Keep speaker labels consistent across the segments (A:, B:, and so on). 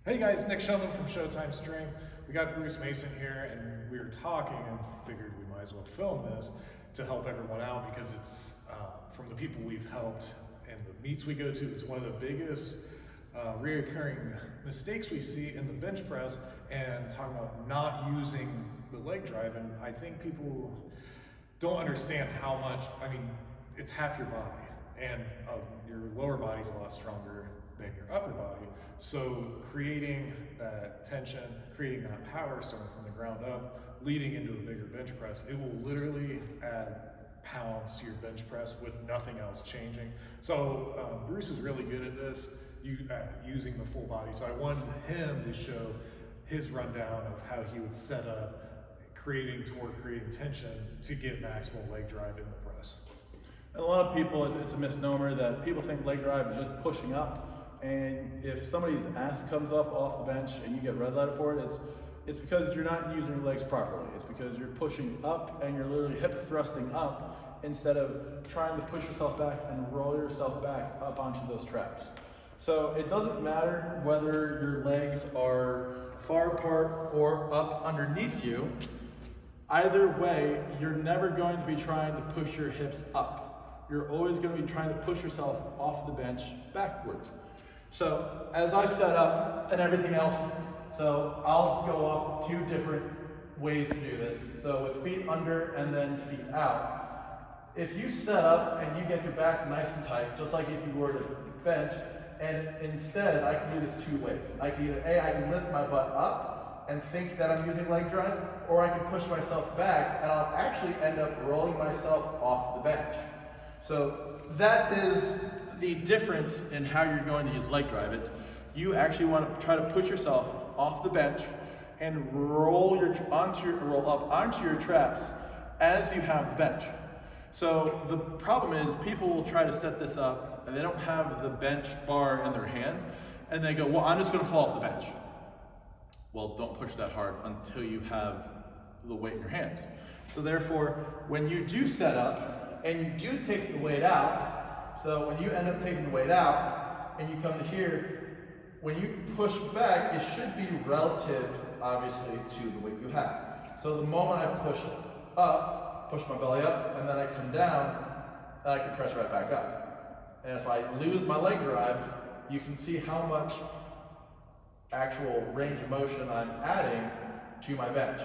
A: Hey guys, Nick Sheldon from Showtime Stream. We got Bruce Mason here and we were talking and figured we might as well film this to help everyone out because it's from the people we've helped and the meets we go to, it's one of the biggest reoccurring mistakes we see in the bench press and talking about not using the leg drive. And I think people don't understand how much, it's half your body and your lower body's a lot stronger than your upper body. So creating that tension, creating that power starting from the ground up, leading into a bigger bench press, it will literally add pounds to your bench press with nothing else changing. So Bruce is really good at this, using the full body. So I wanted him to show his rundown of how he would set up, creating torque, creating tension to get maximal leg drive in the press.
B: And a lot of people, it's a misnomer that people think leg drive is just pushing up. And if somebody's ass comes up off the bench and you get red lighted for it, it's because you're not using your legs properly. It's because you're pushing up and you're literally hip thrusting up instead of trying to push yourself back and roll yourself back up onto those traps. So it doesn't matter whether your legs are far apart or up underneath you. Either way, you're never going to be trying to push your hips up. You're always going to be trying to push yourself off the bench backwards. So as I set up and everything else, so I'll go off two different ways to do this. So with feet under and then feet out. If you set up and you get your back nice and tight, just like if you were to bench, and instead I can do this two ways. I can either I can lift my butt up and think that I'm using leg drive, or I can push myself back and I'll actually end up rolling myself off the bench. So that is the difference in how you're going to use leg drive. It's you actually want to try to push yourself off the bench and roll up onto your traps as you have the bench. So the problem is people will try to set this up and they don't have the bench bar in their hands and they go, well, I'm just going to fall off the bench. Well, don't push that hard until you have the weight in your hands. So therefore, when you do set up and you do take the weight out, so when you end up taking the weight out and you come to here, when you push back, it should be relative, obviously, to the weight you have. So the moment I push up, push my belly up, and then I come down, I can press right back up. And if I lose my leg drive, you can see how much actual range of motion I'm adding to my bench.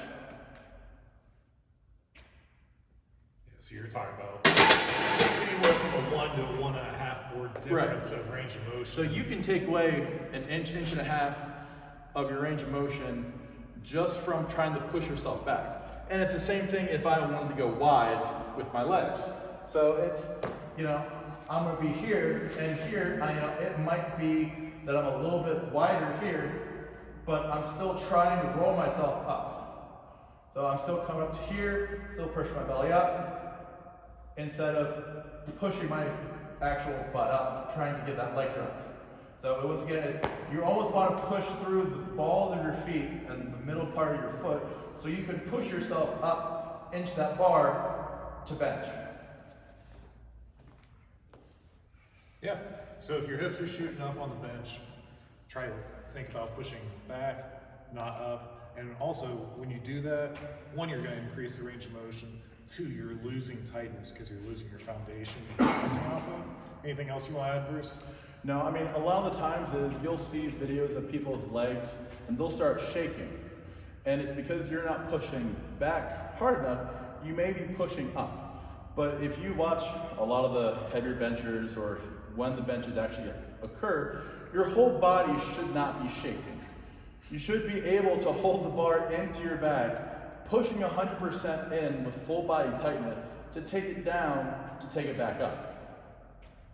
A: Yeah, so you're talking about anywhere from a 1 to 1.5 board difference of range of motion.
B: So you can take away an inch and a half of your range of motion just from trying to push yourself back. And it's the same thing if I wanted to go wide with my legs. So it's, I'm gonna be here and here, it might be that I'm a little bit wider here, but I'm still trying to roll myself up. So I'm still coming up to here, still pushing my belly up, instead of pushing my actual butt up, trying to get that leg drive. So once again, you almost want to push through the balls of your feet and the middle part of your foot so you can push yourself up into that bar to bench.
A: Yeah, so if your hips are shooting up on the bench, try to think about pushing back, not up. And also, when you do that, one, you're going to increase the range of motion. Two, you're losing tightness because you're losing your foundation you're pressing off of. Anything else you want to add, Bruce?
B: No, a lot of the times is you'll see videos of people's legs and they'll start shaking. And it's because you're not pushing back hard enough, you may be pushing up. But if you watch a lot of the heavier benchers or when the benches actually occur, your whole body should not be shaking. You should be able to hold the bar into your back, pushing 100% in with full body tightness to take it down, to take it back up.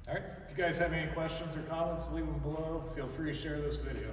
A: All right, if you guys have any questions or comments, leave them below. Feel free to share this video.